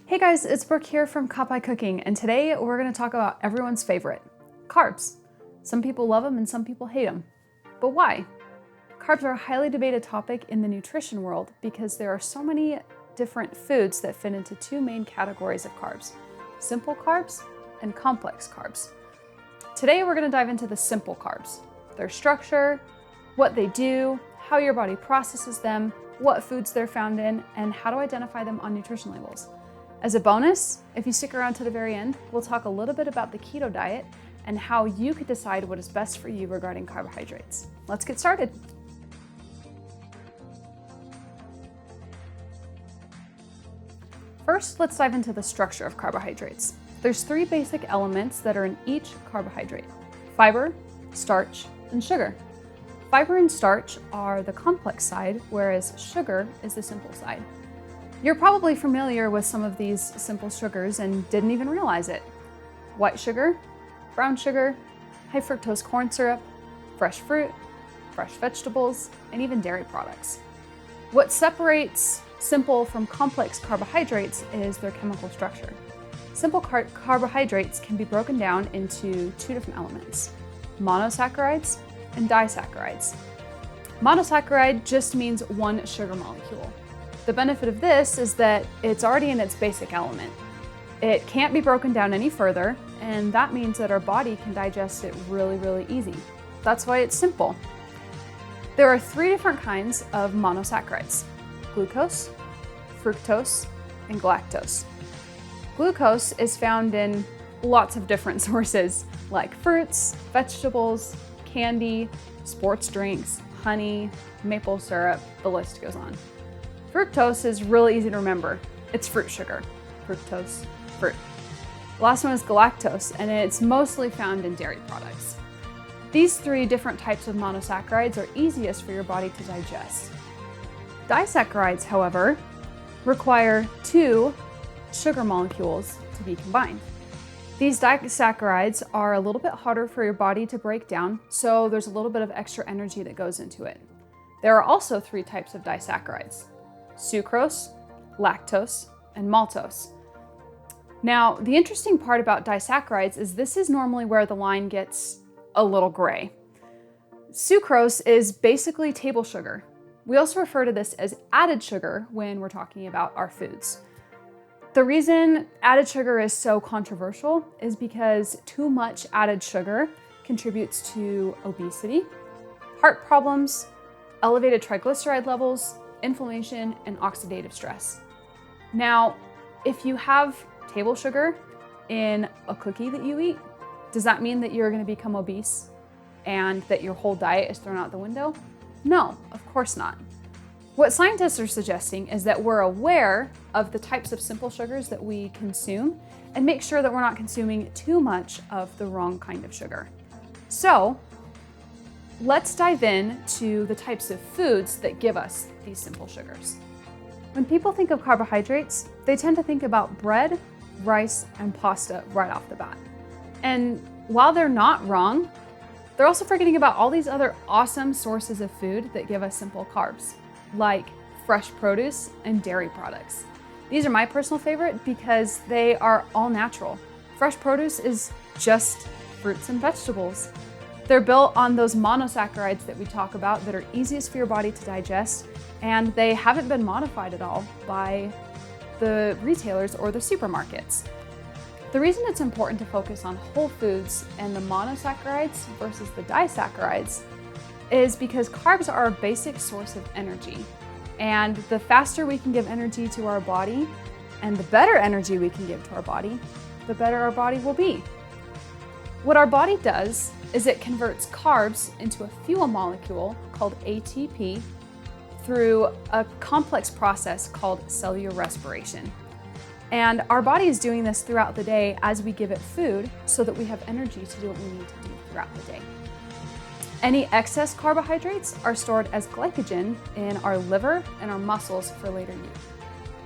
Hey guys, it's Brooke here from Carbs Cooking, and today we're going to talk about everyone's favorite, carbs. Some people love them and some people hate them. But why? Carbs are a highly debated topic in the nutrition world because there are so many different foods that fit into two main categories of carbs, simple carbs and complex carbs. Today we're going to dive into the simple carbs, their structure, what they do, how your body processes them, what foods they're found in, and how to identify them on nutrition labels. As a bonus, if you stick around to the very end, we'll talk a little bit about the keto diet and how you could decide what is best for you regarding carbohydrates. Let's get started. First, let's dive into the structure of carbohydrates. There's three basic elements that are in each carbohydrate: fiber, starch, and sugar. Fiber and starch are the complex side, whereas sugar is the simple side. You're probably familiar with some of these simple sugars and didn't even realize it. White sugar, brown sugar, high fructose corn syrup, fresh fruit, fresh vegetables, and even dairy products. What separates simple from complex carbohydrates is their chemical structure. Simple carbohydrates can be broken down into two different elements: monosaccharides and disaccharides. Monosaccharide just means one sugar molecule. The benefit of this is that it's already in its basic element. It can't be broken down any further, and that means that our body can digest it really easy. That's why it's simple. There are three different kinds of monosaccharides: glucose, fructose, and galactose. Glucose is found in lots of different sources like fruits, vegetables, candy, sports drinks, honey, maple syrup, the list goes on. Fructose is really easy to remember. It's fruit sugar. Fructose, fruit. The last one is galactose, and it's mostly found in dairy products. These three different types of monosaccharides are easiest for your body to digest. Disaccharides, however, require two sugar molecules to be combined. These disaccharides are a little bit harder for your body to break down, so there's a little bit of extra energy that goes into it. There are also three types of disaccharides: sucrose, lactose, and maltose. Now, the interesting part about disaccharides is this is normally where the line gets a little gray. Sucrose is basically table sugar. We also refer to this as added sugar when we're talking about our foods. The reason added sugar is so controversial is because too much added sugar contributes to obesity, heart problems, elevated triglyceride levels, inflammation, and oxidative stress. Now, if you have table sugar in a cookie that you eat, does that mean that you're going to become obese and that your whole diet is thrown out the window? No, of course not. What scientists are suggesting is that we're aware of the types of simple sugars that we consume and make sure that we're not consuming too much of the wrong kind of sugar. So, let's dive into the types of foods that give us these simple sugars. When people think of carbohydrates, they tend to think about bread, rice, and pasta right off the bat. And while they're not wrong, they're also forgetting about all these other awesome sources of food that give us simple carbs, like fresh produce and dairy products. These are my personal favorite because they are all natural. Fresh produce is just fruits and vegetables. They're built on those monosaccharides that we talk about that are easiest for your body to digest, and they haven't been modified at all by the retailers or the supermarkets. The reason it's important to focus on whole foods and the monosaccharides versus the disaccharides is because carbs are a basic source of energy. And the faster we can give energy to our body and the better energy we can give to our body, the better our body will be. What our body does is it converts carbs into a fuel molecule called ATP through a complex process called cellular respiration. And our body is doing this throughout the day as we give it food so that we have energy to do what we need to do throughout the day. Any excess carbohydrates are stored as glycogen in our liver and our muscles for later use.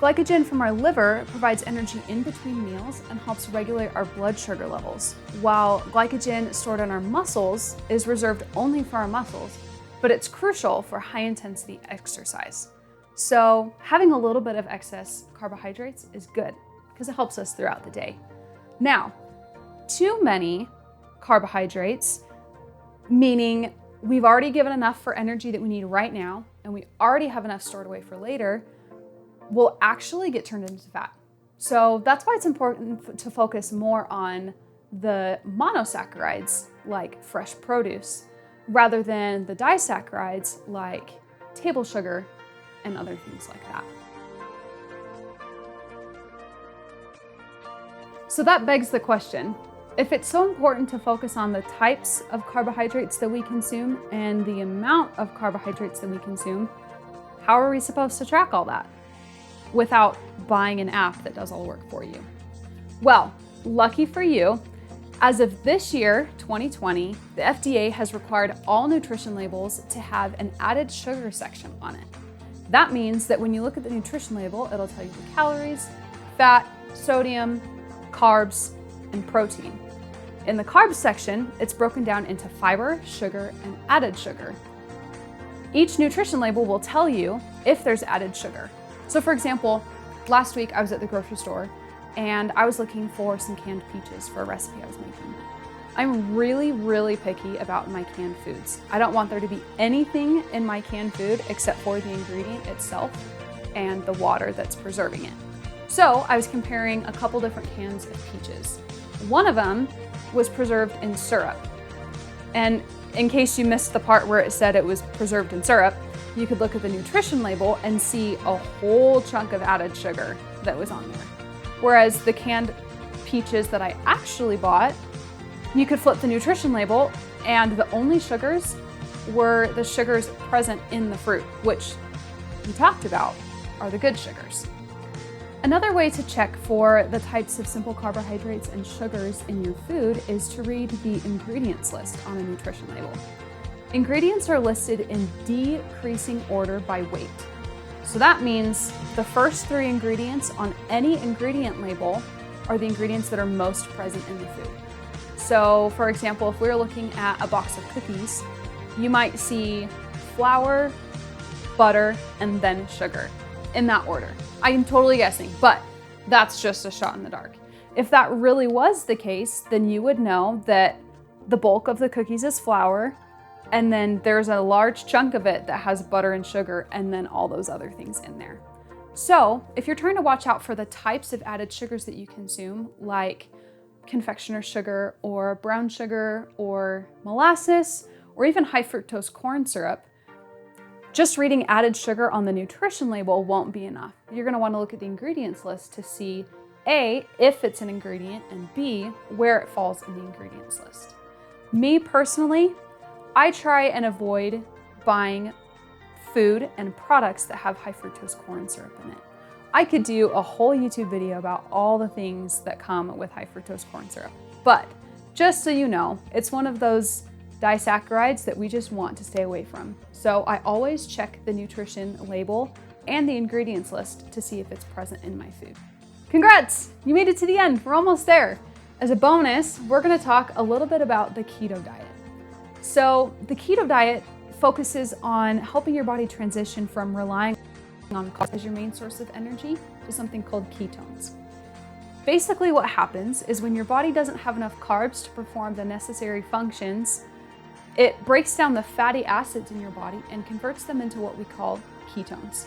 Glycogen from our liver provides energy in between meals and helps regulate our blood sugar levels, while glycogen stored in our muscles is reserved only for our muscles, but it's crucial for high-intensity exercise. So having a little bit of excess carbohydrates is good. because it helps us throughout the day. Now, too many carbohydrates, meaning we've already given enough for energy that we need right now, and we already have enough stored away for later, will actually get turned into fat. So that's why it's important to focus more on the monosaccharides like fresh produce rather than the disaccharides like table sugar and other things like that. So that begs the question, if it's so important to focus on the types of carbohydrates that we consume and the amount of carbohydrates that we consume, how are we supposed to track all that without buying an app that does all the work for you? Well, lucky for you, as of this year, 2020, the FDA has required all nutrition labels to have an added sugar section on it. That means that when you look at the nutrition label, it'll tell you the calories, fat, sodium, carbs, and protein. In the carbs section, it's broken down into fiber, sugar, and added sugar. Each nutrition label will tell you if there's added sugar. So for example, last week I was at the grocery store and I was looking for some canned peaches for a recipe I was making. I'm really picky about my canned foods. I don't want there to be anything in my canned food except for the ingredient itself and the water that's preserving it. So I was comparing a couple different cans of peaches. One of them was preserved in syrup. And in case you missed the part where it said it was preserved in syrup, you could look at the nutrition label and see a whole chunk of added sugar that was on there. Whereas the canned peaches that I actually bought, you could flip the nutrition label and the only sugars were the sugars present in the fruit, which we talked about are the good sugars. Another way to check for the types of simple carbohydrates and sugars in your food is to read the ingredients list on a nutrition label. Ingredients are listed in decreasing order by weight. So that means the first 3 ingredients on any ingredient label are the ingredients that are most present in the food. So for example, if we're looking at a box of cookies, you might see flour, butter, and then sugar in that order. I am totally guessing, but that's just a shot in the dark. If that really was the case, then you would know that the bulk of the cookies is flour, and then there's a large chunk of it that has butter and sugar, and then all those other things in there. So if you're trying to watch out for the types of added sugars that you consume, like confectioner sugar or brown sugar or molasses, or even high fructose corn syrup, just reading added sugar on the nutrition label won't be enough. You're gonna wanna look at the ingredients list to see A, if it's an ingredient, and B, where it falls in the ingredients list. Me personally, I try and avoid buying food and products that have high fructose corn syrup in it. I could do a whole YouTube video about all the things that come with high fructose corn syrup, but just so you know, it's one of those disaccharides that we just want to stay away from. So I always check the nutrition label and the ingredients list to see if it's present in my food. Congrats! You made it to the end. We're almost there. As a bonus, we're going to talk a little bit about the keto diet. So the keto diet focuses on helping your body transition from relying on carbs as your main source of energy to something called ketones. Basically what happens is when your body doesn't have enough carbs to perform the necessary functions, it breaks down the fatty acids in your body and converts them into what we call ketones.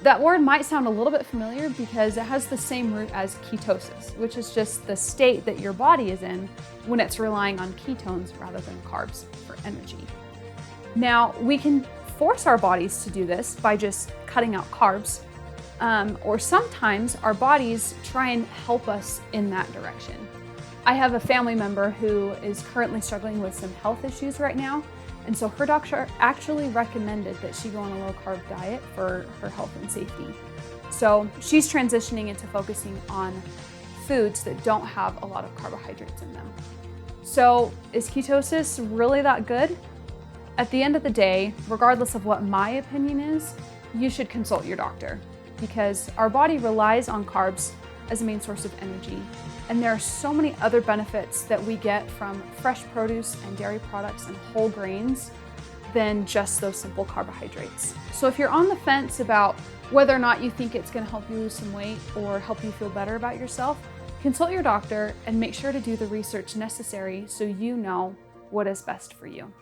That word might sound a little bit familiar because it has the same root as ketosis, which is just the state that your body is in when it's relying on ketones rather than carbs for energy. Now, we can force our bodies to do this by just cutting out carbs, or sometimes our bodies try and help us in that direction. I have a family member who is currently struggling with some health issues right now, and so her doctor actually recommended that she go on a low-carb diet for her health and safety. So she's transitioning into focusing on foods that don't have a lot of carbohydrates in them. So is ketosis really that good? At the end of the day, regardless of what my opinion is, you should consult your doctor because our body relies on carbs as a main source of energy. And there are so many other benefits that we get from fresh produce and dairy products and whole grains than just those simple carbohydrates. So if you're on the fence about whether or not you think it's going to help you lose some weight or help you feel better about yourself, consult your doctor and make sure to do the research necessary so you know what is best for you.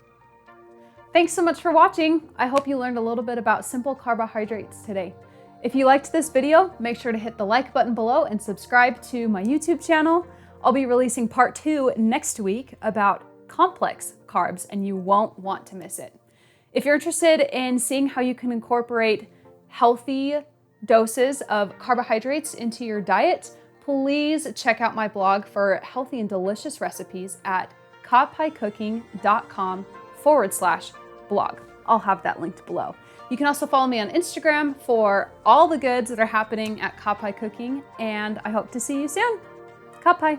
Thanks so much for watching. I hope you learned a little bit about simple carbohydrates today. If you liked this video, make sure to hit the like button below and subscribe to my YouTube channel. I'll be releasing part 2 next week about complex carbs, and you won't want to miss it. If you're interested in seeing how you can incorporate healthy doses of carbohydrates into your diet, please check out my blog for healthy and delicious recipes at cotpiecooking.com/blog. I'll have that linked below. You can also follow me on Instagram for all the goods that are happening at Cotpie Cooking, and I hope to see you soon. Cotpie.